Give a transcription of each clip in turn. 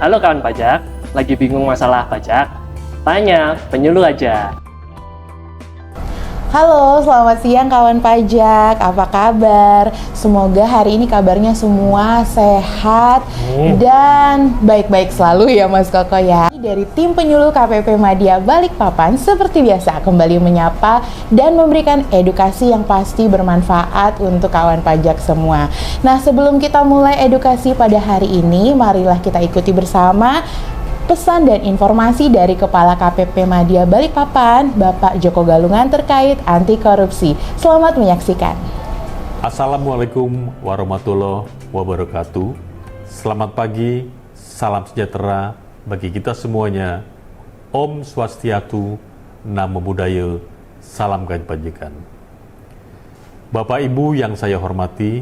Halo kawan pajak, lagi bingung masalah pajak? Tanya penyuluh aja. Halo, selamat siang kawan pajak. Apa kabar? Semoga hari ini kabarnya semua sehat dan baik-baik selalu ya Mas Koko ya. Dari tim penyuluh KPP Madya Balikpapan seperti biasa kembali menyapa dan memberikan edukasi yang pasti bermanfaat untuk kawan pajak semua. Nah, sebelum kita mulai edukasi pada hari ini, marilah kita ikuti bersama pesan dan informasi dari Kepala KPP Madya Balikpapan, Bapak Joko Galungan terkait anti korupsi. Selamat menyaksikan. Assalamualaikum warahmatullahi wabarakatuh. Selamat pagi, salam sejahtera bagi kita semuanya. Om Swastiatu, Namo Buddhaya, salam kebajikan. Bapak Ibu yang saya hormati,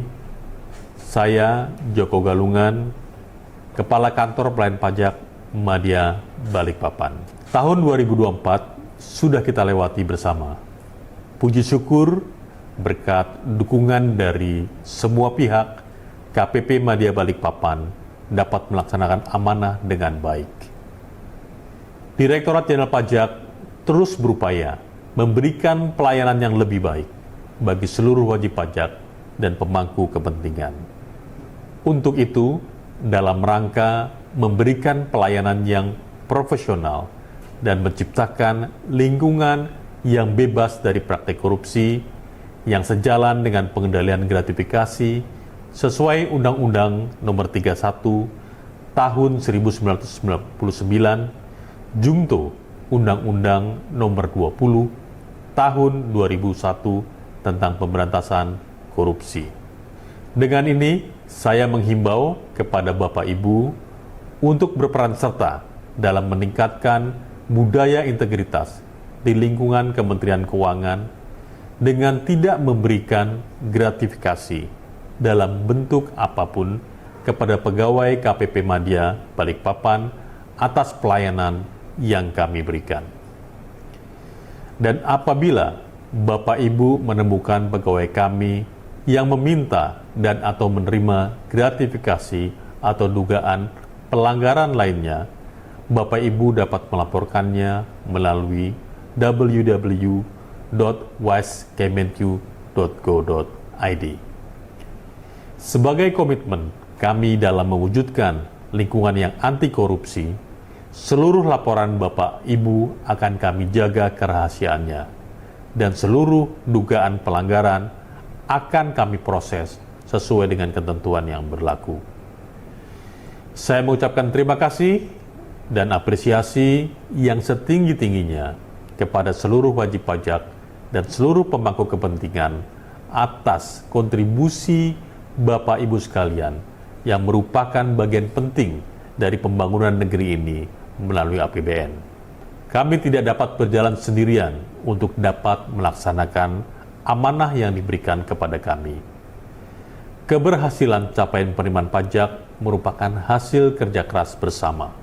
saya Joko Galungan, Kepala Kantor Pelayanan Pajak Madya Balikpapan. Tahun 2024 sudah kita lewati bersama. Puji syukur berkat dukungan dari semua pihak, KPP Madya Balikpapan dapat melaksanakan amanah dengan baik. Direktorat Jenderal Pajak terus berupaya memberikan pelayanan yang lebih baik bagi seluruh wajib pajak dan pemangku kepentingan. Untuk itu, dalam rangka memberikan pelayanan yang profesional dan menciptakan lingkungan yang bebas dari praktik korupsi yang sejalan dengan pengendalian gratifikasi sesuai Undang-Undang Nomor 31 Tahun 1999, Jungto Undang-Undang Nomor 20 Tahun 2001 tentang pemberantasan korupsi. Dengan ini, saya menghimbau kepada Bapak Ibu untuk berperan serta dalam meningkatkan budaya integritas di lingkungan Kementerian Keuangan dengan tidak memberikan gratifikasi dalam bentuk apapun kepada pegawai KPP Madya Balikpapan atas pelayanan yang kami berikan. Dan apabila Bapak Ibu menemukan pegawai kami yang meminta dan atau menerima gratifikasi atau dugaan pelanggaran lainnya, Bapak Ibu dapat melaporkannya melalui www.wiskemenq.go.id. Sebagai komitmen kami dalam mewujudkan lingkungan yang anti korupsi, seluruh laporan Bapak Ibu akan kami jaga kerahasiaannya dan seluruh dugaan pelanggaran akan kami proses sesuai dengan ketentuan yang berlaku. Saya mengucapkan terima kasih dan apresiasi yang setinggi-tingginya kepada seluruh wajib pajak dan seluruh pemangku kepentingan atas kontribusi Bapak Ibu sekalian yang merupakan bagian penting dari pembangunan negeri ini melalui APBN. Kami tidak dapat berjalan sendirian untuk dapat melaksanakan amanah yang diberikan kepada kami. Keberhasilan capaian penerimaan pajak merupakan hasil kerja keras bersama.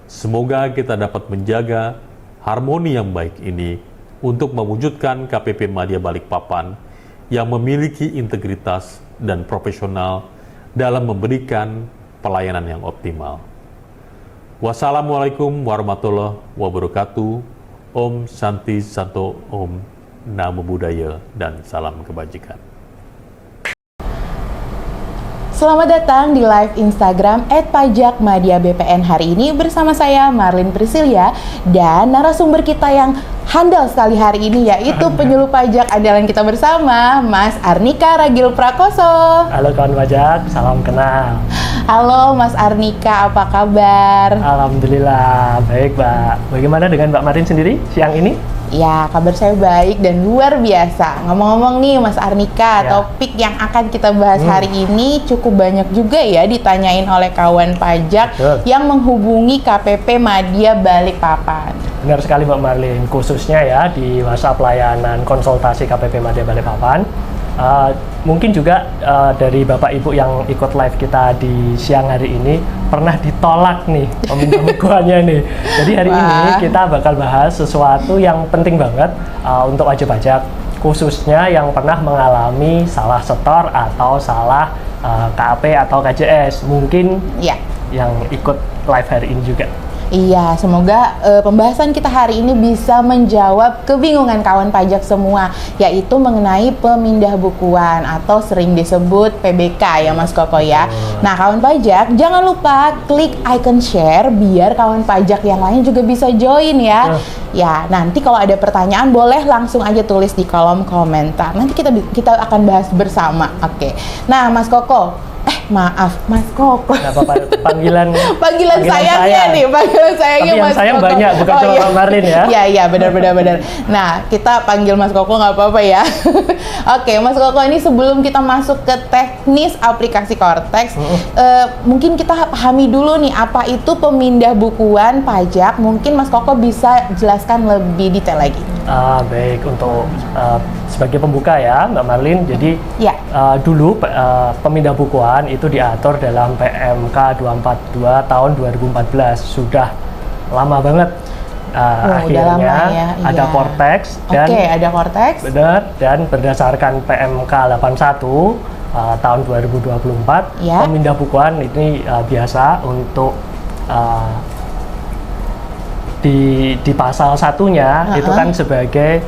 Semoga kita dapat menjaga harmoni yang baik ini untuk mewujudkan KPP Madya Balikpapan yang memiliki integritas dan profesional dalam memberikan pelayanan yang optimal. Wassalamualaikum warahmatullahi wabarakatuh. Om Santi Santo Om, Namo Buddhaya, dan salam kebajikan. Selamat datang di live Instagram @pajakmadya_bpn hari ini bersama saya Marlin Priscilia dan narasumber kita yang handal sekali hari ini yaitu penyuluh pajak andalan kita bersama Mas Arnika Ragil Prakoso. Halo kawan pajak, salam kenal. Halo Mas Arnika, apa kabar? Alhamdulillah, baik Mbak. Bagaimana dengan Mbak Marin sendiri siang ini? Ya, kabar saya baik dan luar biasa. Ngomong-ngomong nih Mas Arnika, topik yang akan kita bahas hari ini cukup banyak juga ya ditanyain oleh kawan pajak yang menghubungi KPP Madya Balikpapan. Benar sekali Mbak Marlin, khususnya ya di masa pelayanan konsultasi KPP Madya Balikpapan. Mungkin juga dari Bapak Ibu yang ikut live kita di siang hari ini pernah ditolak nih peminjam bukuannya nih. Jadi hari ini kita bakal bahas sesuatu yang penting banget untuk wajib pajak, khususnya yang pernah mengalami salah setor atau salah KAP atau KJS. Mungkin yang ikut live hari ini juga. Iya, semoga pembahasan kita hari ini bisa menjawab kebingungan kawan pajak semua, yaitu mengenai pemindah bukuan atau sering disebut PBK ya Mas Koko ya. Nah kawan pajak, jangan lupa klik icon share biar kawan pajak yang lain juga bisa join ya. Ya, nanti kalau ada pertanyaan boleh langsung aja tulis di kolom komentar. Nanti kita akan bahas bersama. Oke. Nah Mas Koko, maaf Mas Koko. Nggak apa-apa, panggilan sayangnya nih, panggilan sayangnya. Tapi yang Mas sayang Koko banyak, bukan cuma Mbak Marlin ya. Iya, benar. Nah, kita panggil Mas Koko nggak apa-apa ya. Oke, Mas Koko, ini sebelum kita masuk ke teknis aplikasi Cortex, mungkin kita pahami dulu nih apa itu pemindah bukuan pajak. Mungkin Mas Koko bisa jelaskan lebih detail lagi. Baik, untuk sebagai pembuka ya Mbak Marlin, jadi ya. Dulu pemindah bukuan itu diatur dalam PMK 242 tahun 2014, sudah lama banget. Akhirnya lama ya, ada iya. Cortex dan ada Cortex. benar, dan berdasarkan PMK 81 tahun 2024 ya. Pemindah bukuan ini biasa untuk di pasal satunya itu kan sebagai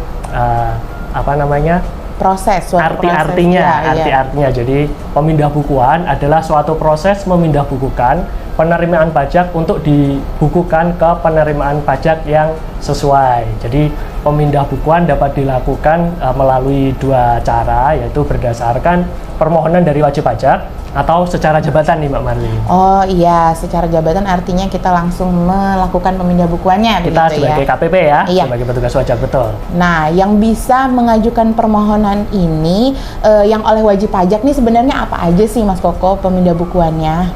arti-artinya. Jadi pemindah bukuan adalah suatu proses memindah bukukan penerimaan pajak untuk dibukukan ke penerimaan pajak yang sesuai. Jadi pemindah bukuan dapat dilakukan melalui dua cara, yaitu berdasarkan permohonan dari wajib pajak atau secara jabatan nih Mbak Marlin. Oh iya, secara jabatan artinya kita langsung melakukan pemindah bukuannya. Kita sebagai KPP ya, iya. Sebagai petugas pajak, betul. Nah, yang bisa mengajukan permohonan ini yang oleh wajib pajak nih sebenarnya apa aja sih Mas Koko pemindah bukuannya?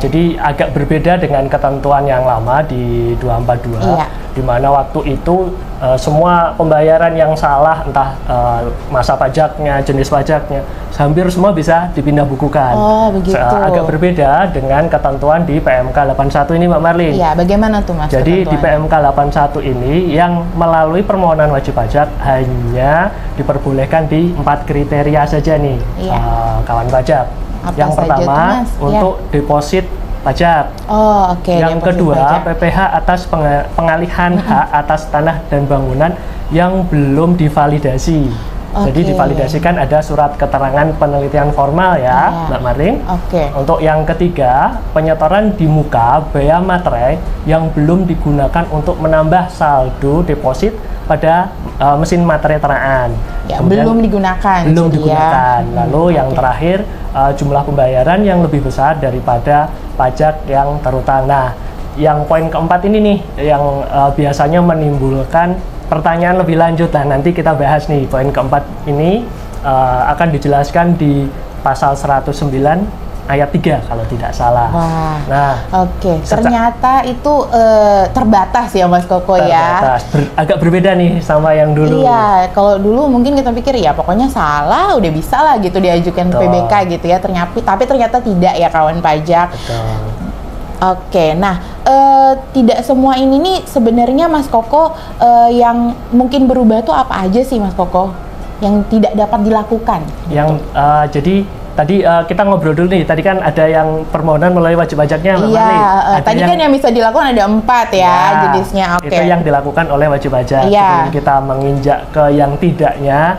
Jadi agak berbeda dengan ketentuan yang lama di 242, di mana waktu itu semua pembayaran yang salah, entah masa pajaknya, jenis pajaknya, hampir semua bisa dipindah bukukan. Oh, begitu. Agak berbeda dengan ketentuan di PMK 81 ini Mbak Marlin. Iya, bagaimana tuh Mas? Jadi di PMK 81 ini yang melalui permohonan wajib pajak hanya diperbolehkan di 4 kriteria saja nih, kawan pajak. Apa yang pertama untuk deposit pajak. Oh, oke. Yang kedua PPh atas pengalihan hak atas tanah dan bangunan yang belum divalidasi. Jadi divalidasikan ada surat keterangan penelitian formal ya, Mbak Marlin. Untuk yang ketiga, penyetoran di muka bea materai yang belum digunakan untuk menambah saldo deposit pada mesin materai teraan. Ya, belum digunakan. Lalu yang terakhir, jumlah pembayaran yang lebih besar daripada pajak yang terutang. Nah, yang poin keempat ini nih yang biasanya menimbulkan pertanyaan lebih lanjut. Nah, nanti kita bahas nih poin keempat ini akan dijelaskan di pasal 109 ayat 3 kalau tidak salah. Wah. Nah, ternyata itu terbatas ya Mas Koko ya. Agak berbeda nih sama yang dulu. Iya, kalau dulu mungkin kita pikir ya pokoknya salah udah bisa lah gitu diajukan PBK gitu ya. Tapi ternyata tidak ya kawan pajak. Betul. Nah tidak semua ini nih sebenarnya Mas Koko yang mungkin berubah tuh apa aja sih Mas Koko yang tidak dapat dilakukan? Yang jadi tadi kita ngobrol dulu nih, tadi kan ada yang permohonan melalui wajib pajaknya Mbak Marlin. Tadi kan yang bisa dilakukan ada 4 ya jenisnya. Itu yang dilakukan oleh wajib pajak. Sebelum kita menginjak ke yang tidaknya,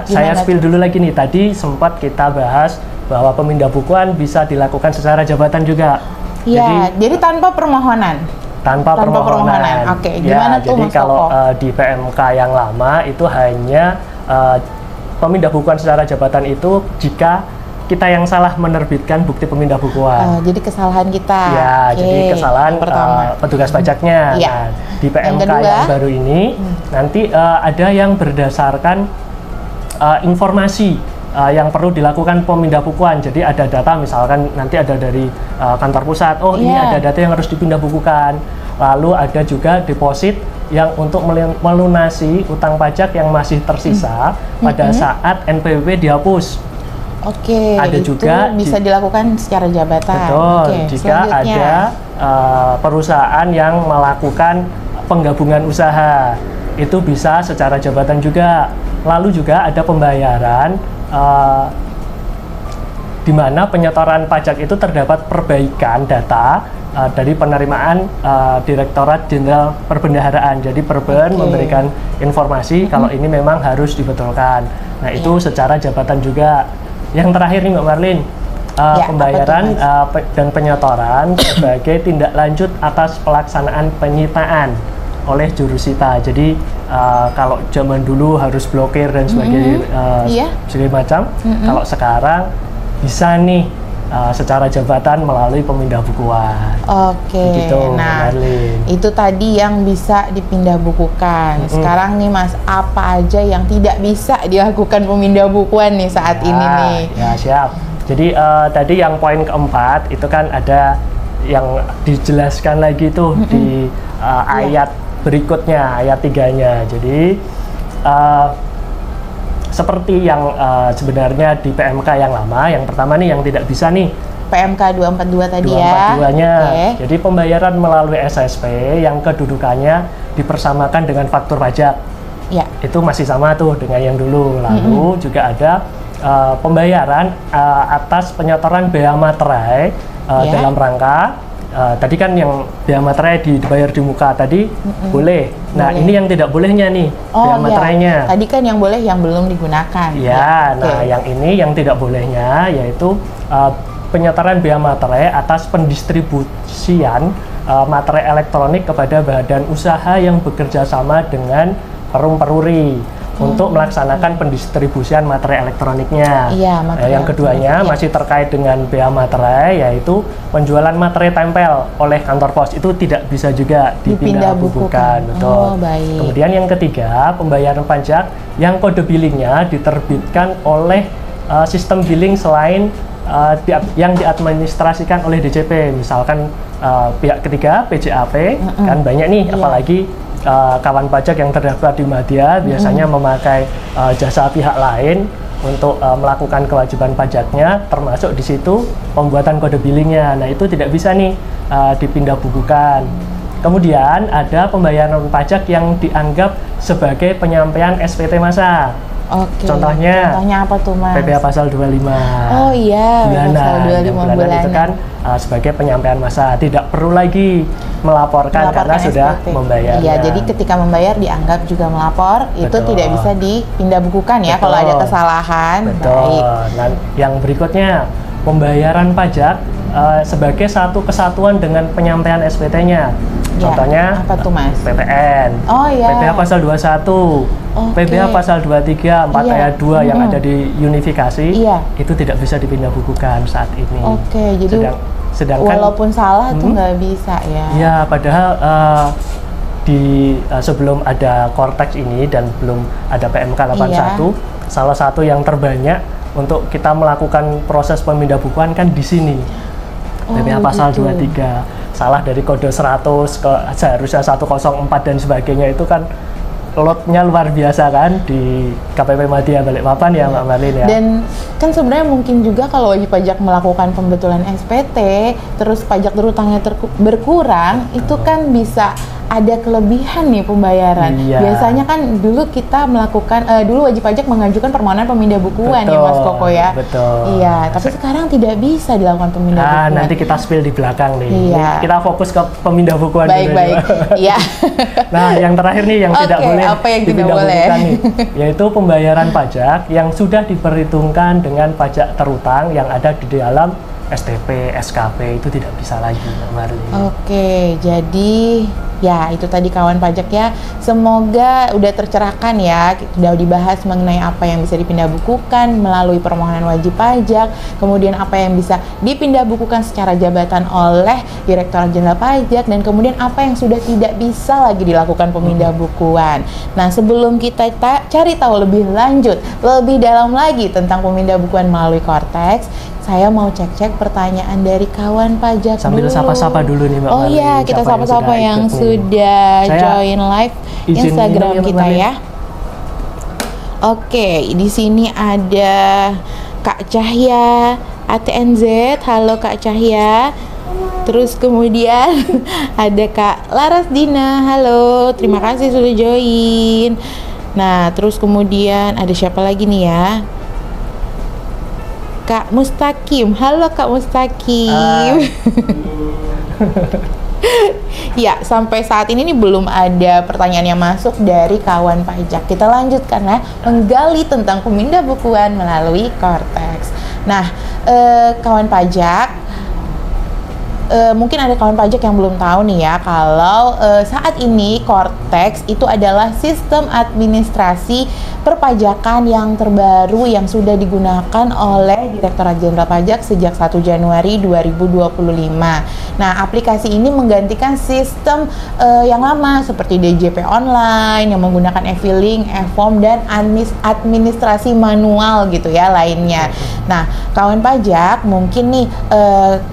saya spill dulu lagi nih. Tadi sempat kita bahas bahwa pemindah bukuan bisa dilakukan secara jabatan juga. Iya, jadi tanpa permohonan. Tanpa permohonan. Gimana tuh jadi Mas kalau Koko? di PMK yang lama itu hanya pemindah bukuan secara jabatan itu jika kita yang salah menerbitkan bukti pemindah bukuan. Jadi kesalahan kita. Ya, jadi kesalahan petugas pajaknya. Nah, di PMK yang baru ini nanti ada yang berdasarkan informasi yang perlu dilakukan pemindah bukuan. Jadi ada data, misalkan nanti ada dari kantor pusat, ini ada data yang harus dipindah bukukan. Lalu ada juga deposit yang untuk melunasi utang pajak yang masih tersisa pada saat NPWP dihapus. Ada itu juga bisa dilakukan secara jabatan. Betul. Jika ada perusahaan yang melakukan penggabungan usaha, itu bisa secara jabatan juga. Lalu juga ada pembayaran di mana penyetoran pajak itu terdapat perbaikan data dari penerimaan Direktorat Jenderal Perbendaharaan. Jadi Perben memberikan informasi kalau ini memang harus dibetulkan. Nah itu secara jabatan juga. Yang terakhir nih Mbak Marlin, pembayaran dan penyetoran sebagai tindak lanjut atas pelaksanaan penyitaan oleh jurusita. Jadi kalau zaman dulu harus blokir dan sebagainya macam, kalau sekarang bisa nih secara jabatan melalui pemindah bukuan. Oke. Gitu, nah Marlin. itu tadi yang bisa dipindah bukukan. Sekarang nih Mas, apa aja yang tidak bisa dilakukan pemindah bukuan nih saat ini nih? Ya siap. Jadi tadi yang poin keempat itu kan ada yang dijelaskan lagi tuh di ayat berikutnya, ayat 3-nya. Jadi seperti yang sebenarnya di PMK yang lama, yang pertama nih yang tidak bisa nih PMK 242 tadi 242-nya. ya. Jadi pembayaran melalui SSP yang kedudukannya dipersamakan dengan faktur pajak. Ya. Itu masih sama tuh dengan yang dulu. Lalu juga ada pembayaran atas penyetoran bea materai dalam rangka tadi kan yang bea materai dibayar di muka tadi boleh. Nah, ini yang tidak bolehnya nih bea materainya. Tadi kan yang boleh yang belum digunakan. Ya, nah yang ini yang tidak bolehnya yaitu penyetoran bea materai atas pendistribusian materai elektronik kepada badan usaha yang bekerja sama dengan perum peruri untuk melaksanakan pendistribusian materai elektroniknya. Iya, yang keduanya masih terkait dengan bea materai, yaitu penjualan materai tempel oleh kantor pos itu tidak bisa juga dipindah bukukan. Betul. Oh, baik. Kemudian yang ketiga, pembayaran pajak yang kode billingnya diterbitkan oleh sistem billing selain yang diadministrasikan oleh DJP, misalkan pihak ketiga PJAP kan banyak nih, apalagi kawan pajak yang terdaftar di Madya biasanya memakai jasa pihak lain untuk melakukan kewajiban pajaknya, termasuk di situ pembuatan kode billingnya. Nah itu tidak bisa nih dipindah bukukan. Kemudian ada pembayaran pajak yang dianggap sebagai penyampaian SPT masa. Oke. Contohnya apa tuh Mas? PPh pasal 25. Oh iya, Bulanan. pasal 25 bulanan itu kan sebagai penyampaian masa, tidak perlu lagi melaporkan karena sudah membayar. Iya, jadi ketika membayar dianggap juga melapor, itu Betul. tidak bisa dipindah bukukan ya. Betul. Kalau ada kesalahan. Betul. Baik. Nah, yang berikutnya pembayaran pajak sebagai satu kesatuan dengan penyampaian SPT-nya. Ya, Contohnya apa tuh Mas? PPN, Oh iya. PPh pasal 21, PPh pasal 23, 4 ayat 2 yang ada di unifikasi, itu tidak bisa dipindah bukukan saat ini. Oke, jadi sedangkan walaupun salah itu nggak bisa ya? Ya, padahal sebelum ada Cortex ini dan belum ada PMK 81, salah satu yang terbanyak untuk kita melakukan proses pemindah bukuan kan di sini. PPh pasal 23. Salah dari kode 100 ke seharusnya 104 dan sebagainya itu kan loadnya luar biasa kan di KPP Madya Balikpapan ya Mbak Marlin ya. Dan kan sebenarnya mungkin juga kalau wajib pajak melakukan pembetulan SPT terus pajak terutangnya berkurang, itu kan bisa ada kelebihan nih pembayaran. Iya. Biasanya kan dulu kita melakukan dulu wajib pajak mengajukan permohonan pemindah bukuan ya Mas Koko ya. Betul. Iya, tapi sekarang tidak bisa dilakukan pemindah bukuan. Nanti kita spill di belakang nih. Iya. Kita fokus ke pemindah bukuan baik, dulu. Baik. Iya. Nah, yang terakhir nih yang tidak boleh apa yang tidak boleh? Bukukan nih, yaitu pembayaran pajak yang sudah diperhitungkan dengan pajak terutang yang ada di dalam STP, SKP itu tidak bisa lagi, Mbak Marlin. Oke, jadi ya itu tadi kawan pajak ya. Semoga udah tercerahkan ya. Udah dibahas mengenai apa yang bisa dipindah bukukan melalui permohonan wajib pajak, kemudian apa yang bisa dipindah bukukan secara jabatan oleh Direktorat Jenderal Pajak, dan kemudian apa yang sudah tidak bisa lagi dilakukan pemindah bukuan. Nah, sebelum kita cari tahu lebih lanjut, lebih dalam lagi tentang pemindah bukuan melalui Cortex, saya mau cek-cek pertanyaan dari kawan pajak sambil sapa-sapa dulu nih Mbak Marlin. Oh iya, kita sapa-sapa yang sudah join live Instagram kita ya. Oke, di sini ada Kak Cahya ATNZ. Halo Kak Cahya. Terus kemudian ada Kak Laras Dina. Halo, terima kasih sudah join. Nah, terus kemudian ada siapa lagi nih ya? Kak Mustaqim. Halo Kak Mustaqim. Ya, sampai saat ini nih belum ada pertanyaan yang masuk dari kawan pajak. Kita lanjutkan ya, menggali tentang pemindah bukuan melalui Cortex. Nah, kawan pajak, mungkin ada kawan pajak yang belum tahu nih ya, kalau saat ini Cortex itu adalah sistem administrasi perpajakan yang terbaru yang sudah digunakan oleh Direktorat Jenderal Pajak sejak 1 Januari 2025. Nah, aplikasi ini menggantikan sistem yang lama seperti DJP online yang menggunakan e-filing, e-form, dan administrasi manual gitu ya lainnya. Nah, kawan pajak mungkin nih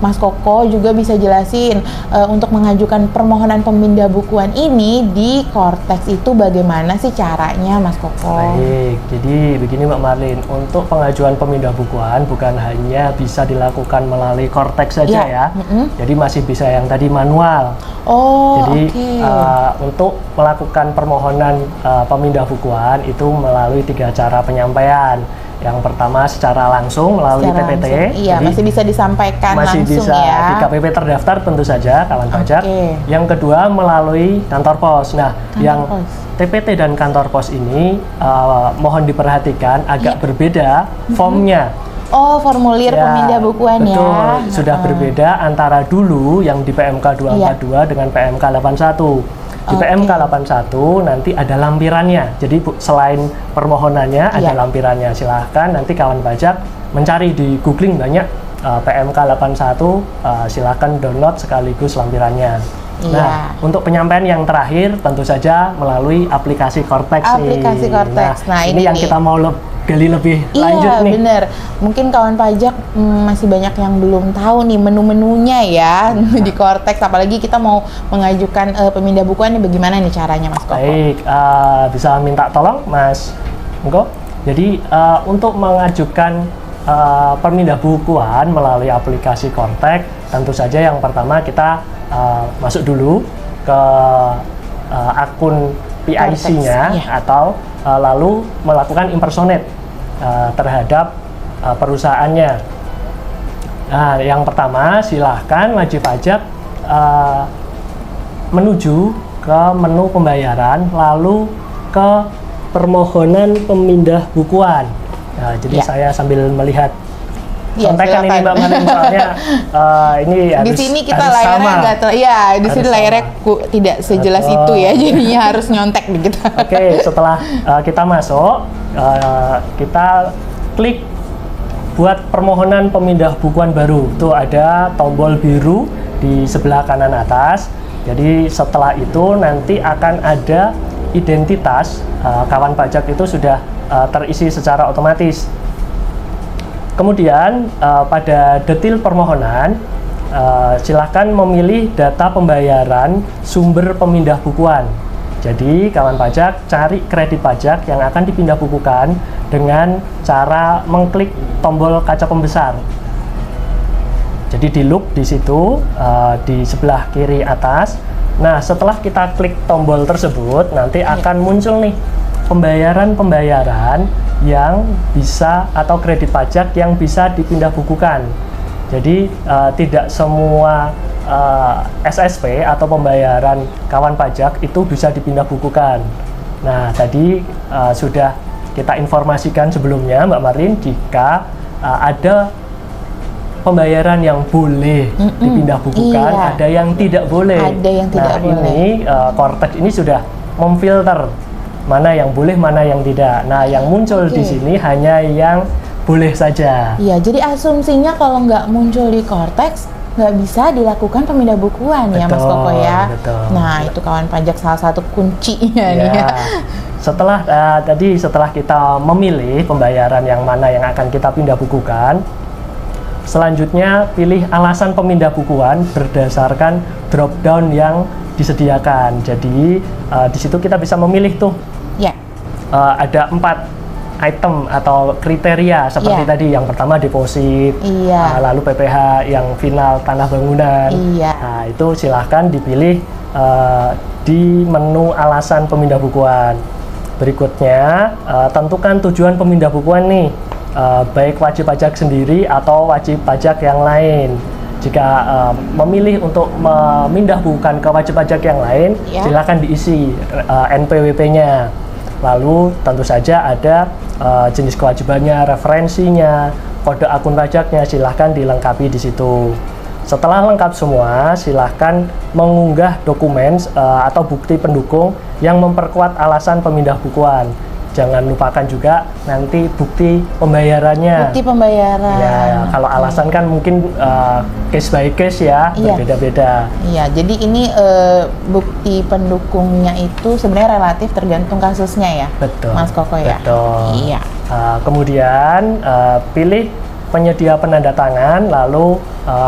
Mas Koko juga bisa jelasin untuk mengajukan permohonan pemindah bukuan ini di Cortex itu bagaimana sih caranya, Mas Koko? Baik, jadi begini Mbak Marlin, untuk pengajuan pemindah bukuan bukan hanya bisa dilakukan melalui Cortex saja ya, jadi masih bisa yang tadi manual. Oh, jadi okay. Untuk melakukan permohonan pemindah bukuan itu melalui 3 cara penyampaian. Yang pertama secara langsung melalui TPT. Iya, masih bisa disampaikan masih langsung bisa ya. di KPP terdaftar tentu saja kawan pajak. Yang kedua melalui kantor pos. Nah, yang TPT dan kantor pos ini mohon diperhatikan agak berbeda formnya. Oh, formulir pemindah bukuan betul, ya. sudah berbeda antara dulu yang di PMK 242 dengan PMK 81. Di PMK 81 nanti ada lampirannya. Jadi selain permohonannya ada lampirannya. Silahkan nanti kawan pajak mencari di googling banyak PMK 81, silahkan download sekaligus lampirannya. Nah, untuk penyampaian yang terakhir tentu saja melalui aplikasi Cortex. Aplikasi Cortex. Nah, ini yang kita mau gali lebih lanjut nih. Iya, bener. Mungkin kawan pajak masih banyak yang belum tahu nih menu-menunya ya di Cortex. Apalagi kita mau mengajukan pemindah bukuan nih, bagaimana nih caranya, Mas Koko? Baik, bisa minta tolong Mas Engko. Jadi untuk mengajukan pemindah bukuan melalui aplikasi Cortex, tentu saja yang pertama kita masuk dulu ke akun PIC-nya atau lalu melakukan impersonate terhadap perusahaannya. Nah, yang pertama silahkan wajib pajak menuju ke menu pembayaran lalu ke permohonan pemindah bukuan. Nah, jadi saya sambil melihat contekan ini Mbak Marin, soalnya ini di harus, sini kita harus layarnya sama. nggak di sini layarnya tidak sejelas itu ya, jadinya harus nyontek begitu. Oke, setelah kita masuk, kita klik buat permohonan pemindah bukuan baru. Tuh ada tombol biru di sebelah kanan atas. Jadi setelah itu nanti akan ada identitas kawan pajak itu sudah terisi secara otomatis. Kemudian pada detil permohonan silakan memilih data pembayaran sumber pemindah bukuan. Jadi kawan pajak cari kredit pajak yang akan dipindah bukukan dengan cara mengklik tombol kaca pembesar. Jadi di loop di situ di sebelah kiri atas. Nah, setelah kita klik tombol tersebut nanti akan muncul nih pembayaran yang bisa atau kredit pajak yang bisa dipindah bukukan. Jadi tidak semua SSP atau pembayaran kawan pajak itu bisa dipindah bukukan. Nah, tadi sudah kita informasikan sebelumnya Mbak Marlin, jika ada pembayaran yang boleh dipindah bukukan, ada yang tidak boleh. Ada yang tidak boleh. Ini Cortex ini sudah memfilter mana yang boleh, mana yang tidak. Nah, yang muncul di sini hanya yang boleh saja. Iya, jadi asumsinya kalau nggak muncul di Cortex, nggak bisa dilakukan pemindah bukuan ya Mas Koko ya. Betul. Nah, itu kawan pajak salah satu kuncinya nih ya. Setelah setelah kita memilih pembayaran yang mana yang akan kita pindah bukukan, selanjutnya pilih alasan pemindah bukuan berdasarkan drop down yang disediakan. Jadi di situ kita bisa memilih tuh. Ada 4 item atau kriteria seperti tadi. Yang pertama deposit, lalu PPh yang final tanah bangunan. Nah, itu silahkan dipilih di menu alasan pemindah bukuan. Berikutnya tentukan tujuan pemindah bukuan nih. baik wajib pajak sendiri atau wajib pajak yang lain. Jika memilih untuk memindah bukukan ke wajib pajak yang lain, silakan diisi NPWP-nya. Lalu tentu saja ada jenis kewajibannya, referensinya, kode akun pajaknya, silahkan dilengkapi di situ. Setelah lengkap semua, silahkan mengunggah dokumen atau bukti pendukung yang memperkuat alasan pemindah bukuan. Jangan lupakan juga nanti bukti pembayarannya. Bukti pembayaran. Ya, kalau alasan kan mungkin case by case ya, berbeda-beda. Iya, jadi ini bukti pendukungnya itu sebenarnya relatif tergantung kasusnya ya, Betul. Mas Koko ya. Betul. Iya. Kemudian pilih penyedia penanda tangan, lalu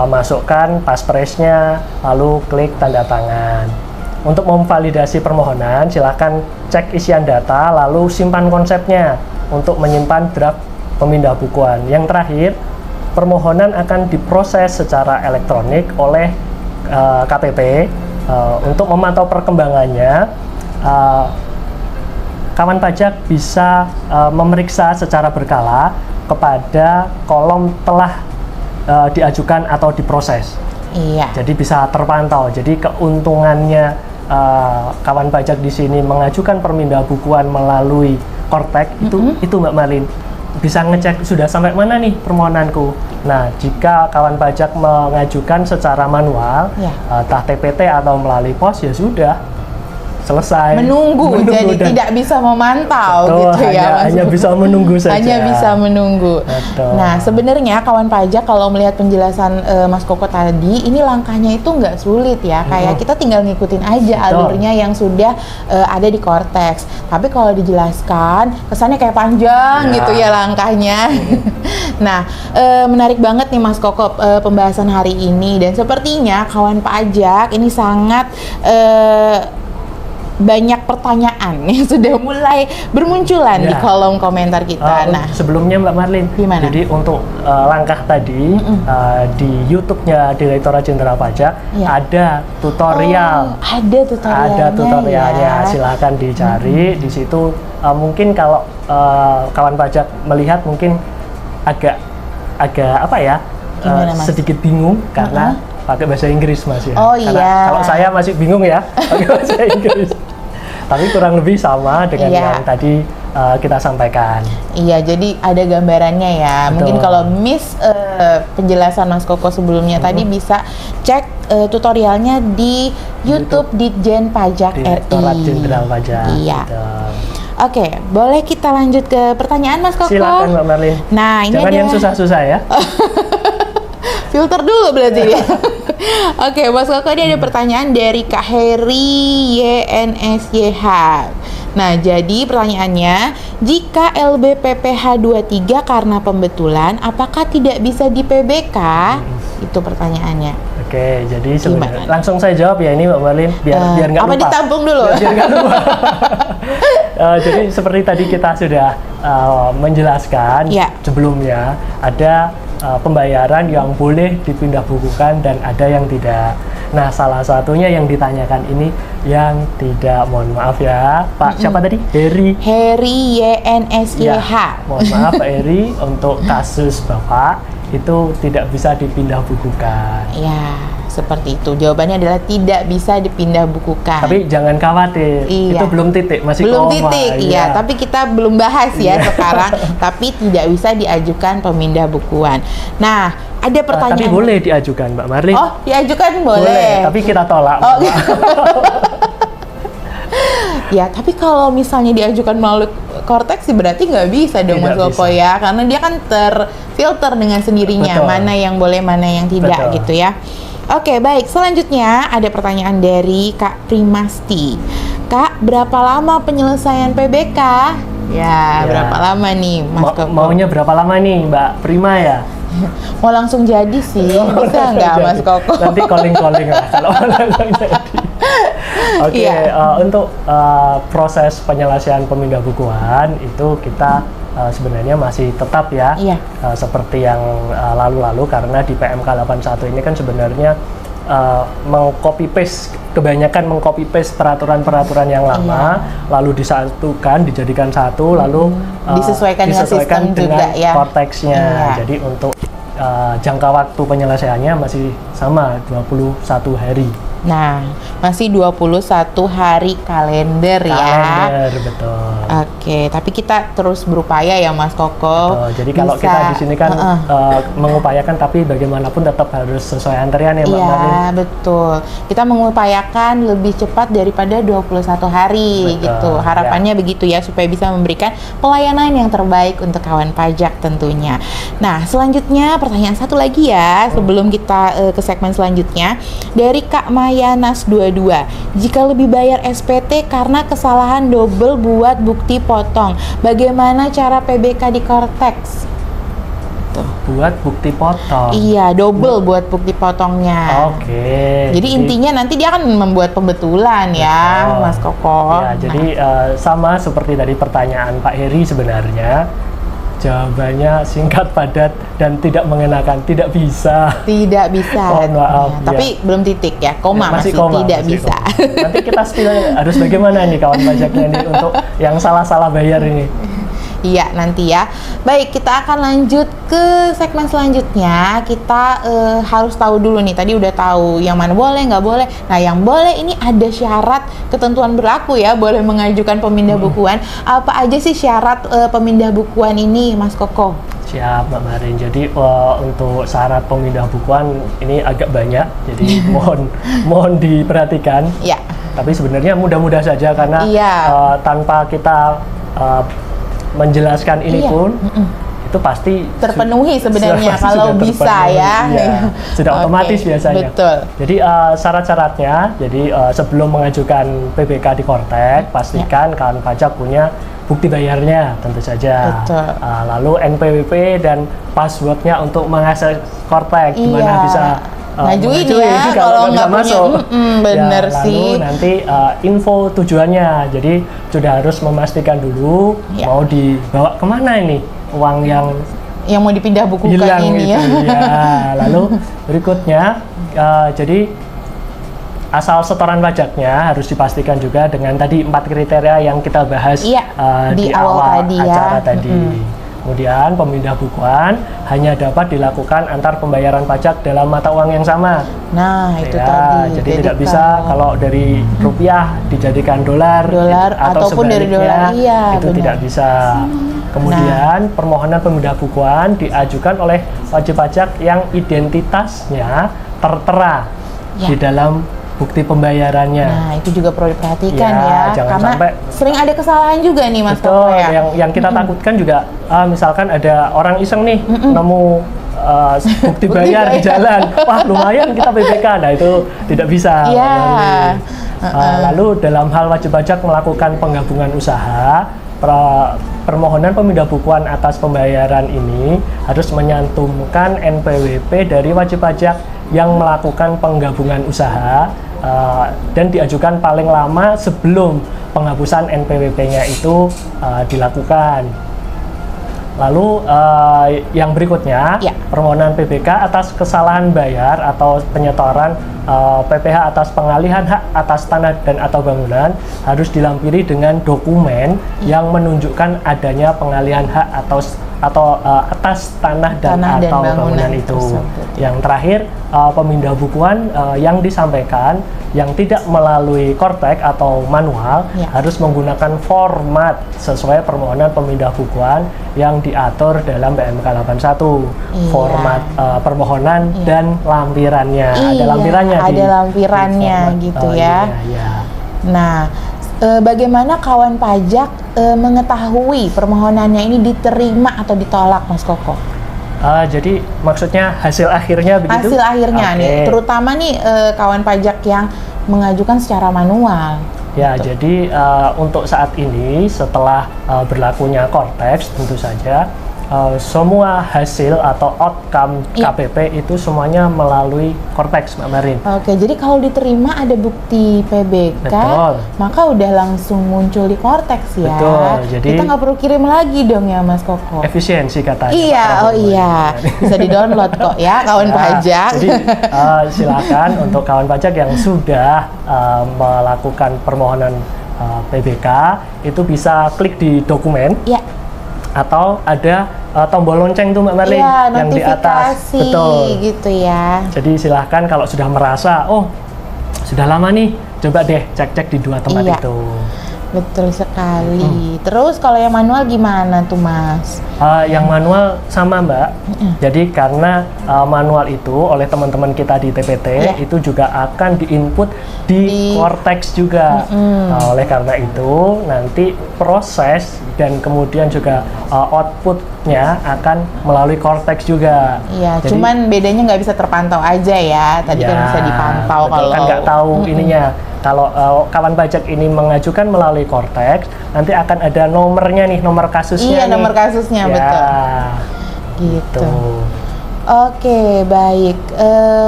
masukkan passphrase-nya, lalu klik tanda tangan. Untuk memvalidasi permohonan, silakan cek isian data, lalu simpan konsepnya untuk menyimpan draft pemindah bukuan. Yang terakhir, permohonan akan diproses secara elektronik oleh KPP. Untuk memantau perkembangannya, kawan pajak bisa memeriksa secara berkala kepada kolom telah diajukan atau diproses. Iya. Jadi bisa terpantau. Jadi keuntungannya kawan pajak di sini mengajukan permindah bukuan melalui Kortek itu Mbak Marlin bisa ngecek sudah sampai mana nih permohonanku. Nah, jika kawan pajak mengajukan secara manual, entah TPT atau melalui pos, ya sudah selesai. Menunggu jadi tidak bisa memantau. Betul, gitu ya. hanya bisa menunggu saja. Hanya bisa menunggu. Betul. Nah, sebenarnya kawan pajak kalau melihat penjelasan Mas Koko tadi, ini langkahnya itu nggak sulit ya. Kayak kita tinggal ngikutin aja alurnya yang sudah ada di Kortex. Tapi kalau dijelaskan, kesannya kayak panjang gitu ya langkahnya. Nah, menarik banget nih Mas Koko pembahasan hari ini, dan sepertinya kawan pajak ini sangat banyak pertanyaan yang sudah mulai bermunculan di kolom komentar kita. Nah, sebelumnya Mbak Marlin, gimana? Jadi untuk langkah tadi di YouTube-nya Direktorat Jenderal Pajak ada tutorial. Ada tutorialnya. Silahkan dicari di situ. Mungkin kalau kawan pajak melihat mungkin agak apa ya? Sedikit bingung karena pakai bahasa Inggris Mas ya. Karena kalau saya masih bingung ya pakai bahasa Inggris. Tapi kurang lebih sama dengan yang tadi kita sampaikan. Iya, jadi ada gambarannya ya. Betul. Mungkin kalau miss penjelasan Mas Koko sebelumnya tadi bisa cek tutorialnya di YouTube Ditjen Pajak RI. Direktorat Jenderal Pajak. Iya. Oke, boleh kita lanjut ke pertanyaan Mas Koko? Silakan Mbak Marlin. Nah, ini jangan yang susah-susah ya. Filter dulu berarti ya. Oke, Mas Koko, ini ada pertanyaan dari Kak Heri YNSYH. Nah, jadi pertanyaannya, jika LBPPH 23 karena pembetulan, apakah tidak bisa di PBK? Itu pertanyaannya. Oke, jadi sebenarnya langsung saya jawab ya ini Mbak Marlin biar nggak lupa. Apa ditampung dulu? Biar nggak lupa. Jadi seperti tadi kita sudah menjelaskan sebelumnya, ada pembayaran yang boleh dipindah bukukan dan ada yang tidak. Nah, salah satunya yang ditanyakan ini yang tidak. Mohon maaf ya, Pak. Siapa tadi? Heri YNSYH. Ya, mohon maaf Pak Heri, untuk kasus Bapak itu tidak bisa dipindah bukukan. Ya, seperti itu. Jawabannya adalah tidak bisa dipindah bukukan. Tapi jangan khawatir, itu belum titik, masih belum koma. Titik, iya. Tapi kita belum bahas ya sekarang. Tapi tidak bisa diajukan pemindah bukuan. Nah, ada pertanyaan. Tapi boleh diajukan, Mbak Marlin. Oh, diajukan boleh. Tapi kita tolak. Oh, ya, tapi kalau misalnya diajukan melalui Kortex sih berarti nggak bisa dong Mas Koko ya, karena dia kan terfilter dengan sendirinya. Betul. Mana yang boleh, mana yang tidak. Betul. Gitu ya. Oke, baik. Selanjutnya ada pertanyaan dari Kak Primasti. Kak, berapa lama penyelesaian PBK? Ya, berapa lama nih Mas Koko? Maunya berapa lama nih Mbak Prima ya? Mau langsung jadi sih, bisa nggak Mas Koko? Nanti calling-calling lah kalau langsung jadi. Oke, untuk proses penyelesaian pemindah bukuan itu kita sebenarnya masih tetap ya, seperti yang lalu-lalu, karena di PMK 81 ini kan sebenarnya mengcopy paste, kebanyakan mengcopy paste peraturan-peraturan yang lama, lalu disatukan, dijadikan satu, lalu disesuaikan dengan sistem juga ya. Cortex-nya. Jadi untuk jangka waktu penyelesaiannya masih sama 21 hari. Nah, masih 21 hari kalender ya. Kalender, betul. Oke, tapi kita terus berupaya ya Mas Koko. Betul. Jadi kalau kita di sini kan mengupayakan, tapi bagaimanapun tetap harus sesuai antrian ya Mbak Marin. Iya, betul. Kita mengupayakan lebih cepat daripada 21 hari. Betul, gitu. Harapannya begitu ya, supaya bisa memberikan pelayanan yang terbaik untuk kawan pajak tentunya. Nah, selanjutnya pertanyaan satu lagi ya, sebelum kita ke segmen selanjutnya. Dari Kak Mayanas 22, jika lebih bayar SPT karena kesalahan double buat bukti potong, bagaimana cara PBK di Cortex? Buat bukti potong. Iya, double buat bukti potongnya. Oke. Jadi intinya nanti dia akan membuat pembetulan ya, Mas Koko. Ya, jadi sama seperti tadi pertanyaan Pak Heri sebenarnya. Jawabannya singkat, padat, dan tidak mengenakan. Tidak bisa. Tidak bisa. Mohon maaf. Ya, tapi belum titik ya, koma masih koma, tidak masih bisa. Koma. Nanti kita still harus bagaimana nih kawan pajaknya nih untuk yang salah-salah bayar ini. Iya, nanti ya. Baik, kita akan lanjut ke segmen selanjutnya. Kita harus tahu dulu nih, tadi udah tahu yang mana boleh, nggak boleh. Nah, yang boleh ini ada syarat ketentuan berlaku ya, boleh mengajukan pemindah bukuan. Apa aja sih syarat pemindah bukuan ini, Mas Koko? Siap, Mbak Marin. Jadi untuk syarat pemindah bukuan ini agak banyak, jadi mohon diperhatikan. Ya. Tapi sebenarnya mudah-mudah saja karena tanpa kita menjelaskan ini pun itu pasti terpenuhi sebenarnya kalau bisa ya. Sudah otomatis biasanya. Betul. Jadi syarat-syaratnya, jadi sebelum mengajukan PBK di Cortex, pastikan kawan pajak punya bukti bayarnya tentu saja. Betul. Lalu NPWP dan passwordnya untuk mengakses Cortex, gimana bisa ngajuin ya kalau nggak masuk. Bener ya, sih. Lalu nanti info tujuannya, jadi sudah harus memastikan dulu mau dibawa kemana ini uang yang mau dipindah bukukan hilang ini itu, ya. Lalu berikutnya, jadi asal setoran pajaknya harus dipastikan juga dengan tadi 4 kriteria yang kita bahas di awal tadi acara tadi. Kemudian pemindah bukuan hanya dapat dilakukan antar pembayaran pajak dalam mata uang yang sama. Nah, itu tadi. Jadi tidak bisa kalau dari rupiah dijadikan dolar ataupun dari dolar. Iya, itu benar. tidak bisa. Kemudian permohonan pemindah bukuan diajukan oleh wajib pajak yang identitasnya tertera di dalam bukti pembayarannya. Nah, itu juga perlu diperhatikan ya, jangan karena sampai sering ada kesalahan juga nih Mas Koko ya. Yang kita takutkan juga, misalkan ada orang iseng nih nemu bukti bayar di jalan, wah lumayan kita PBK, nah itu tidak bisa. Lalu dalam hal wajib pajak melakukan penggabungan usaha, permohonan pemindah bukuan atas pembayaran ini harus menyantumkan NPWP dari wajib pajak yang melakukan penggabungan usaha dan diajukan paling lama sebelum penghapusan NPWP-nya itu dilakukan. Lalu yang berikutnya, permohonan PBK atas kesalahan bayar atau penyetoran PPh atas pengalihan hak atas tanah dan atau bangunan harus dilampiri dengan dokumen yang menunjukkan adanya pengalihan hak atau atas tanah dan atau bangunan itu. Tersebut. Yang terakhir, pemindah bukuan yang disampaikan yang tidak melalui Cortex atau manual harus menggunakan format sesuai permohonan pemindah bukuan yang diatur dalam PMK 81. Format permohonan dan lampirannya. Ada lampirannya. Ada lampirannya gitu ya. Nah, bagaimana kawan pajak mengetahui permohonannya ini diterima atau ditolak, Mas Koko? Jadi maksudnya hasil akhirnya begitu? Hasil akhirnya nih, terutama nih kawan pajak yang mengajukan secara manual. Ya, jadi untuk saat ini setelah berlakunya Cortex tentu saja semua hasil atau outcome Iya. KPP itu semuanya melalui Cortex, Mbak Marin. Oke, jadi kalau diterima ada bukti PBK, Betul. maka udah langsung muncul di Cortex ya. Betul, jadi- kita nggak perlu kirim lagi dong ya Mas Koko. Efisiensi katanya. Pak Iya, Prabowo. oh iya, bisa di-download kok ya kawan Nah, pajak. Jadi silakan untuk kawan pajak yang sudah melakukan permohonan PBK itu bisa klik di dokumen Ya, atau ada tombol lonceng tuh Mbak Marlin iya, yang di atas. notifikasi Betul. gitu ya. Jadi silahkan kalau sudah merasa, oh sudah lama nih, coba deh cek-cek di 2 tempat Iya. itu. Betul sekali. Terus kalau yang manual gimana tuh Mas? Yang manual sama Mbak. Jadi karena manual itu oleh teman-teman kita di TPT Iya. itu juga akan diinput di Cortex juga. Oleh karena itu nanti proses dan kemudian juga outputnya akan melalui Cortex juga. Iya, Jadi- cuman bedanya nggak bisa terpantau aja ya. Tadi kan Ya, bisa dipantau betul, kalau kan nggak tahu ininya. Kalau kawan pajak ini mengajukan melalui Cortex, nanti akan ada nomornya nih, nomor kasusnya. Iya, nomor kasusnya, Ya, betul. Gitu. Gitu. Oke, baik.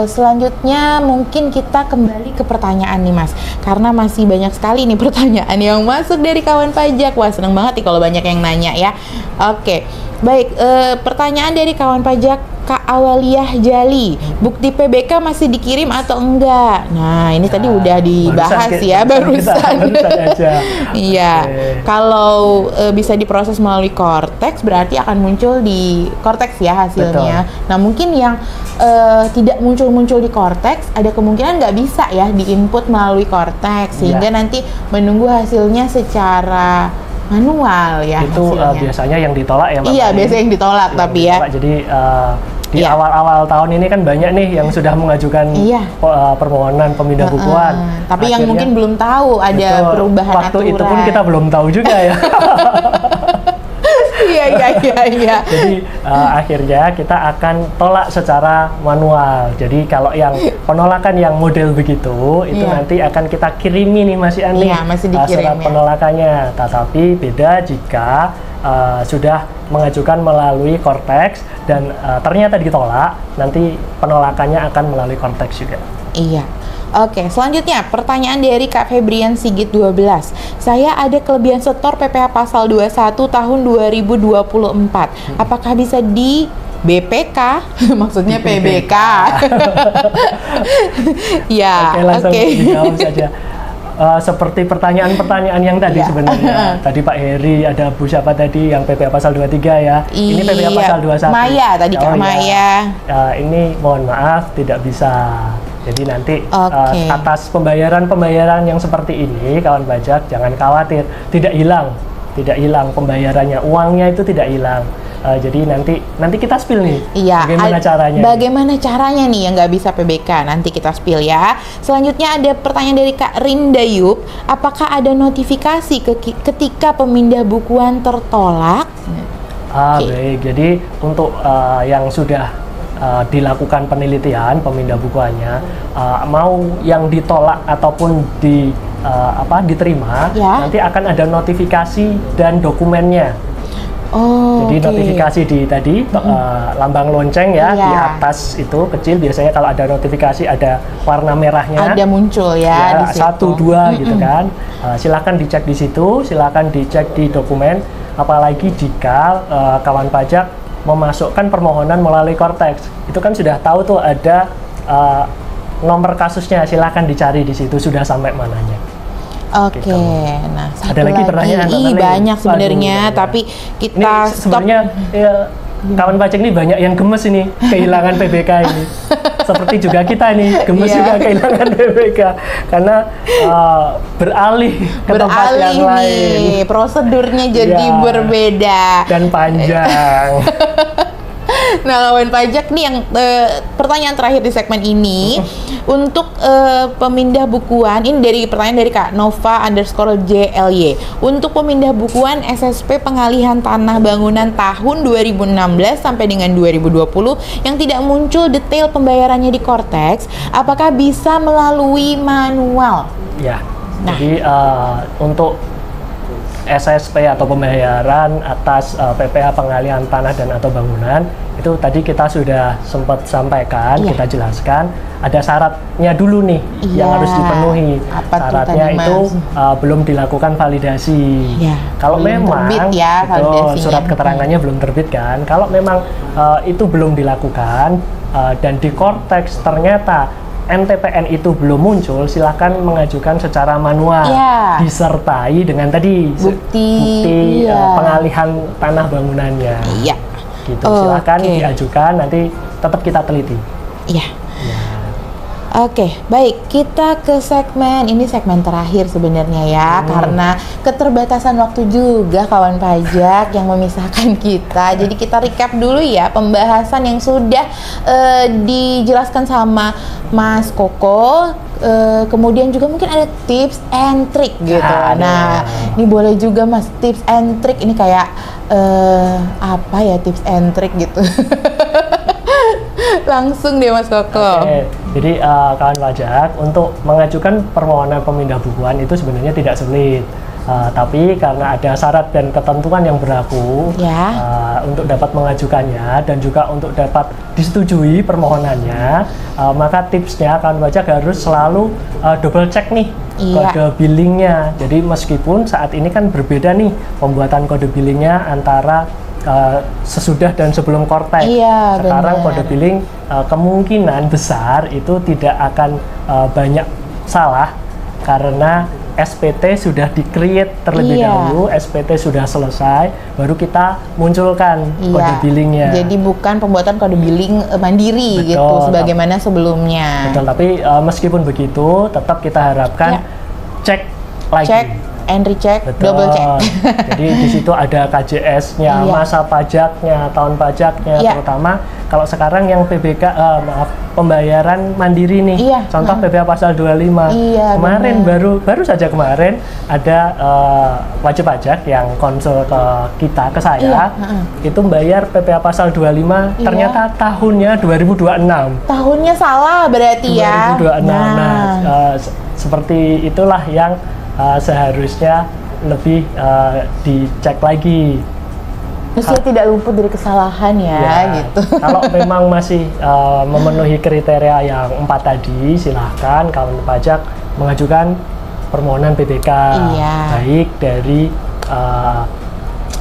Selanjutnya mungkin kita kembali ke pertanyaan nih Mas, karena masih banyak sekali nih pertanyaan yang masuk dari kawan pajak. Wah, seneng banget nih kalau banyak yang nanya ya. Oke, baik. Pertanyaan dari kawan pajak Kak Awaliyah Jali, bukti PBK masih dikirim atau enggak? Nah, ini tadi udah dibahas ya barusan. aja. Iya, Oke. kalau bisa diproses melalui Cortex berarti akan muncul di Cortex ya hasilnya. Nah mungkin yang tidak muncul di Cortex ada kemungkinan nggak bisa ya diinput melalui Cortex sehingga Iya. nanti menunggu hasilnya secara manual ya. Itu hasilnya. biasanya yang ditolak ya Mbak Iya, Marin? biasanya yang ditolak Yang tapi ya. ditolak. Jadi di Iya. awal-awal tahun ini kan banyak nih yang sudah mengajukan Iya. permohonan pemindah bukuan. Tapi yang Akhirnya- mungkin belum tahu ada Betul. perubahan Waktu aturan. itu pun kita belum tahu juga ya. Iya. Jadi akhirnya kita akan tolak secara manual. Jadi kalau yang penolakan yang model begitu itu Iya. nanti akan kita kirimi nih Mas Ian nih, Iya, masih dikirim surat ya. penolakannya. Tetapi beda jika sudah mengajukan melalui Cortex dan ternyata ditolak, nanti penolakannya akan melalui Cortex juga. Iya. Oke, selanjutnya pertanyaan dari Kak Febrian Sigit 12. Saya ada kelebihan setor PPh pasal 21 tahun 2024. Apakah bisa di BPK? Maksudnya PBK. Ya, Oke, langsung oke. dijawab saja. Seperti pertanyaan-pertanyaan yang tadi Iya. sebenarnya. Tadi Pak Heri, ada Bu siapa tadi yang PPh pasal 23 ya. Ini PPh Iya, pasal 21. Maya tadi, Kak Maya. Ini mohon maaf tidak bisa. Jadi nanti Oke. atas pembayaran yang seperti ini kawan pajak jangan khawatir, tidak hilang pembayarannya, uangnya itu tidak hilang. Jadi nanti kita spill nih. Iya, Bagaimana caranya? Bagaimana caranya nih yang nggak bisa PBK? Nanti kita spill ya. Selanjutnya ada pertanyaan dari Kak Rindayup. Apakah ada notifikasi ketika pemindah bukuan tertolak? Oke. Baik. Jadi untuk yang sudah dilakukan penelitian pemindah bukuannya, mau yang ditolak ataupun diterima, Ya. nanti akan ada notifikasi dan dokumennya. Oh, Jadi oke. notifikasi di tadi lambang lonceng ya, Iya. di atas itu kecil biasanya kalau ada notifikasi ada warna merahnya. Ada muncul ya, di situ. 1, 2 gitu kan. Silakan dicek di situ, silakan dicek di dokumen. Apalagi jika kawan pajak memasukkan permohonan melalui Cortex, itu kan sudah tahu tuh ada nomor kasusnya. Silakan dicari di situ sudah sampai mananya. Oke, Gitu. nah satu Ada lagi pertanyaan, Mbak Marlin? banyak sebenarnya, Aduh, tapi Ini kita stop. sebenarnya ya, kawan pajak ini banyak yang gemes ini kehilangan PBK ini. Seperti juga kita nih gemes Iya. juga kehilangan PBK karena beralih ke tempat yang Beralih lain nih, prosedurnya jadi Iya. berbeda. dan panjang. Nah, kawan pajak nih yang pertanyaan terakhir di segmen ini untuk pemindah bukuan, ini dari pertanyaan dari Kak Nova_JLY. Untuk pemindah bukuan SSP pengalihan tanah bangunan tahun 2016 sampai dengan 2020 yang tidak muncul detail pembayarannya di Cortex, apakah bisa melalui manual? Ya, Nah. jadi untuk SSP atau pembayaran atas PPh pengalihan tanah dan atau bangunan itu tadi kita sudah sempat sampaikan, kita jelaskan ada syaratnya dulu nih yang harus dipenuhi. Syaratnya itu belum dilakukan validasi. Kalau memang surat keterangannya belum terbit kan, kalau memang itu belum dilakukan dan di Kortex ternyata NTPN itu belum muncul, silahkan mengajukan secara manual, disertai dengan tadi bukti pengalihan tanah bangunannya. Gitu. Silahkan diajukan, nanti tetap kita teliti. Oke, baik, kita ke ini segmen terakhir sebenarnya ya, karena keterbatasan waktu juga kawan pajak yang memisahkan kita. Jadi kita recap dulu ya pembahasan yang sudah dijelaskan sama Mas Koko. Kemudian juga mungkin ada tips and trick gitu. Nah, ini boleh juga Mas, tips and trick ini kayak apa ya tips and trick gitu. Langsung deh Mas Koko. Jadi kawan pajak untuk mengajukan permohonan pemindah bukuan itu sebenarnya tidak sulit. Tapi karena ada syarat dan ketentuan yang berlaku untuk dapat mengajukannya dan juga untuk dapat disetujui permohonannya, maka tipsnya kawan pajak harus selalu double check nih kode billingnya. Jadi meskipun saat ini kan berbeda nih pembuatan kode billingnya antara sesudah dan sebelum Kortex. Sekarang kode billing kemungkinan besar itu tidak akan banyak salah karena SPT sudah di-create terlebih dahulu, SPT sudah selesai, baru kita munculkan kode billingnya. Jadi bukan pembuatan kode billing mandiri gitu, sebagaimana sebelumnya. Betul, tapi meskipun begitu, tetap kita harapkan cek lagi. And recheck, double check. Jadi di situ ada KJS-nya, masa pajaknya, tahun pajaknya, terutama kalau sekarang yang PBK, pembayaran mandiri nih. Contoh PPh pasal 25. Kemarin baru saja kemarin ada wajib pajak yang konsul ke saya, itu bayar PPh pasal 25, ternyata tahunnya 2026. Tahunnya salah berarti 2026. Nah, seperti itulah yang seharusnya lebih dicek lagi. Saya tidak luput dari kesalahan gitu. Kalau memang masih memenuhi kriteria yang 4 tadi, silahkan kawan pajak mengajukan permohonan PBK, baik dari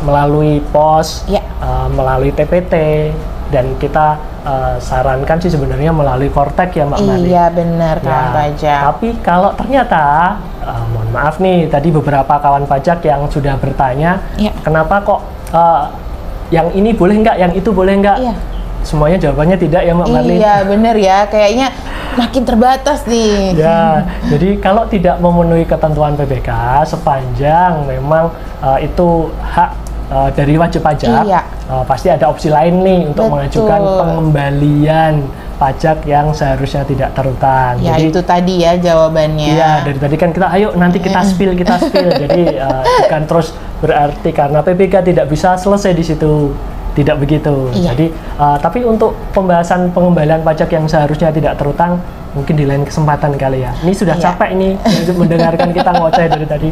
melalui pos, melalui TPT, dan kita sarankan sih sebenarnya melalui Kortex ya Mbak Mari. Iya benar kawan pajak. Tapi kalau ternyata mohon maaf nih, tadi beberapa kawan pajak yang sudah bertanya, kenapa kok yang ini boleh nggak, yang itu boleh nggak? Semuanya jawabannya tidak ya Mbak Marlin. Iya benar ya, kayaknya makin terbatas nih. Jadi kalau tidak memenuhi ketentuan PBK, sepanjang memang itu hak dari wajib pajak, pasti ada opsi lain nih untuk mengajukan pengembalian pajak yang seharusnya tidak terutang. Jadi itu tadi ya jawabannya. Dari tadi kan kita ayo nanti kita spill. Jadi bukan terus berarti karena PBK tidak bisa selesai di situ. Tidak begitu. Jadi tapi untuk pembahasan pengembalian pajak yang seharusnya tidak terutang mungkin di lain kesempatan kali ya. Ini sudah capek nih mendengarkan kita ngoceh dari tadi.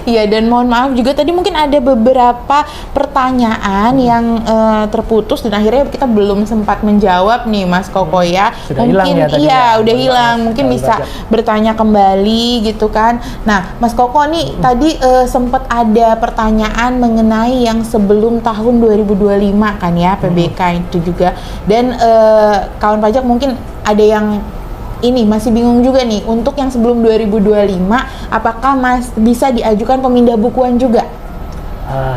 Iya, dan mohon maaf juga tadi mungkin ada beberapa pertanyaan yang terputus dan akhirnya kita belum sempat menjawab nih Mas Koko ya. Sudah mungkin hilang ya tadi udah hilang. Mungkin bisa bertanya kembali gitu kan. Nah, Mas Koko nih tadi sempat ada pertanyaan mengenai yang sebelum tahun 2025 kan ya, PBK itu juga. Dan kawan pajak mungkin ada yang ini masih bingung juga nih, untuk yang sebelum 2025 apakah bisa diajukan pemindah bukuan juga?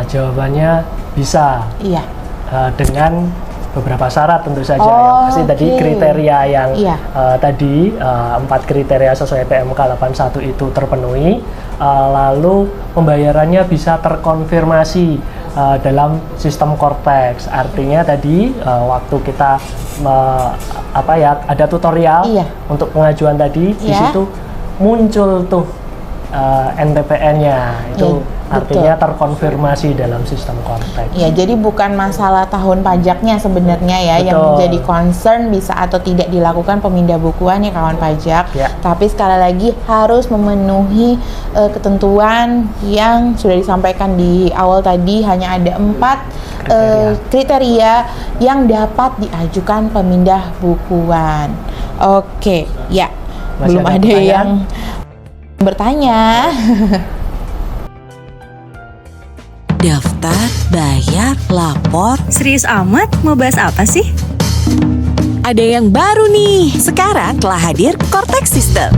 Jawabannya bisa. Dengan beberapa syarat tentu saja. Yang pasti tadi kriteria yang tadi 4 kriteria sesuai PMK 81 itu terpenuhi, lalu pembayarannya bisa terkonfirmasi dalam sistem Kortex. Artinya tadi waktu kita ada tutorial untuk pengajuan tadi, di situ muncul tuh NPPN-nya. Itu Ya, artinya betul. terkonfirmasi dalam sistem Kontek. Ya, jadi bukan masalah tahun pajaknya sebenarnya ya yang Betul. menjadi concern bisa atau tidak dilakukan pemindah bukuan ya kawan pajak. Ya. Tapi sekali lagi harus memenuhi ketentuan yang sudah disampaikan di awal tadi. Hanya ada 4 kriteria yang dapat diajukan pemindah bukuan. Oke, ya. Masih Belum ada ada pertanyaan? yang bertanya. Daftar, bayar, lapor. Serius amat? Mau bahas apa sih? Ada yang baru nih. Sekarang telah hadir Cortex System.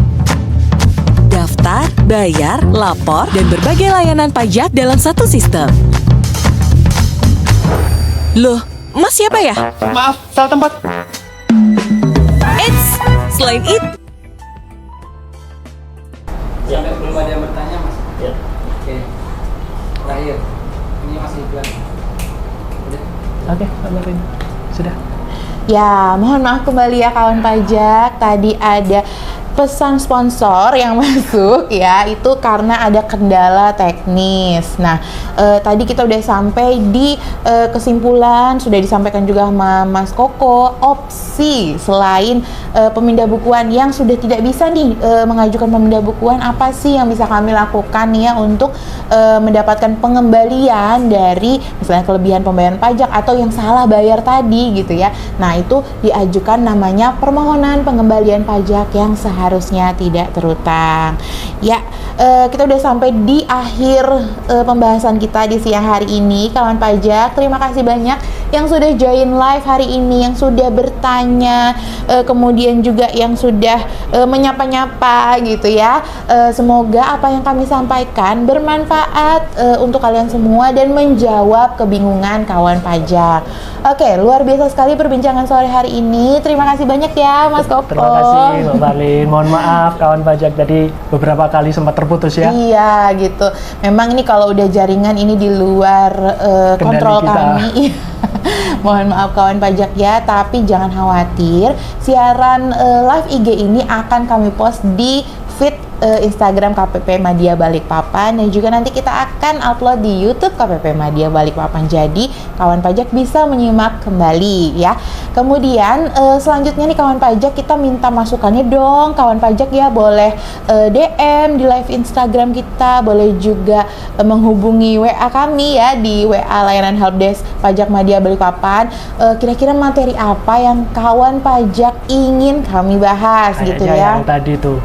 Daftar, bayar, lapor, dan berbagai layanan pajak dalam satu sistem. Loh, Mas siapa ya? Maaf, salah tempat. Eits, selain itu, Sampai belum ada yang bertanya, Mas. Ya. Oke. Terakhir. Ini masih iklan. Udah. Oke, Pak Martin. Sudah. Ya, mohon maaf kembali ya kawan pajak. Tadi ada pesan sponsor yang masuk ya, itu karena ada kendala teknis. Nah, tadi kita udah sampai di kesimpulan, sudah disampaikan juga sama Mas Koko, opsi selain pemindah bukuan yang sudah tidak bisa nih mengajukan pemindah bukuan, apa sih yang bisa kami lakukan ya untuk mendapatkan pengembalian dari misalnya kelebihan pembayaran pajak atau yang salah bayar tadi gitu ya. Nah, itu diajukan namanya permohonan pengembalian pajak yang seharusnya tidak terutang. Ya, kita udah sampai di akhir pembahasan kita di siang hari ini, kawan pajak. Terima kasih banyak yang sudah join live hari ini, yang sudah bertanya, kemudian juga yang sudah menyapa-nyapa gitu ya. Semoga apa yang kami sampaikan bermanfaat untuk kalian semua dan menjawab kebingungan kawan pajak. Oke, luar biasa sekali perbincangan sore hari ini. Terima kasih banyak ya Mas Koko. Terima kasih Mbak Marlin. Mohon maaf kawan pajak tadi beberapa kali sempat terputus ya. Iya gitu. Memang ini kalau udah jaringan ini di luar kontrol kita. kami. Mohon maaf kawan pajak ya, tapi jangan khawatir. Siaran live IG ini akan kami post di feed Instagram KPP Madya Balikpapan, dan juga nanti kita akan upload di YouTube KPP Madya Balikpapan. Jadi kawan pajak bisa menyimak kembali ya. Kemudian selanjutnya nih kawan pajak, kita minta masukannya dong kawan pajak ya. Boleh DM di live Instagram kita, boleh juga menghubungi WA kami ya di WA layanan helpdesk pajak Madya Balikpapan. Kira-kira materi apa yang kawan pajak ingin kami bahas gitu Kayaknya ya. yang tadi tuh.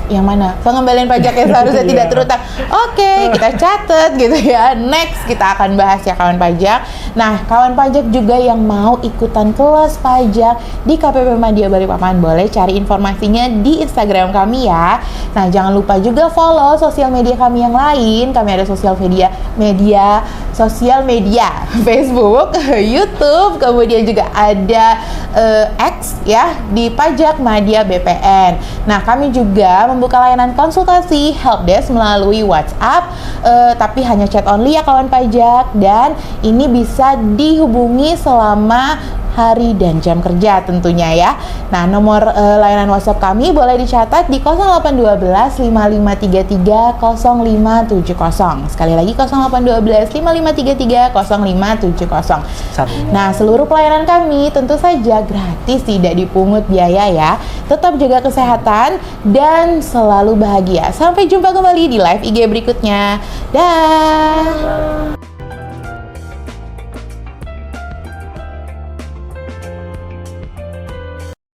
Yang mana? Pengembalian pajak yang seharusnya Iya. tidak terutang. Oke, kita catat gitu ya. Next kita akan bahas ya kawan pajak. Nah, kawan pajak juga yang mau ikutan kelas pajak di KPP Madya Balikpapan, boleh cari informasinya di Instagram kami ya. Nah, jangan lupa juga follow sosial media kami yang lain. Kami ada sosial media Facebook, YouTube, kemudian juga ada X ya di Pajak Madya BPN. Nah, kami juga membuka layanan konsultasi helpdesk melalui WhatsApp, tapi hanya chat only ya kawan pajak, dan ini bisa dihubungi selama hari dan jam kerja tentunya ya. Nah, nomor layanan WhatsApp kami boleh dicatat di 0812 5533 0570. Sekali lagi 0812 5533 0570. Nah, seluruh pelayanan kami tentu saja gratis, tidak dipungut biaya ya. Tetap jaga kesehatan dan selalu bahagia. Sampai jumpa kembali di live IG berikutnya. Dah.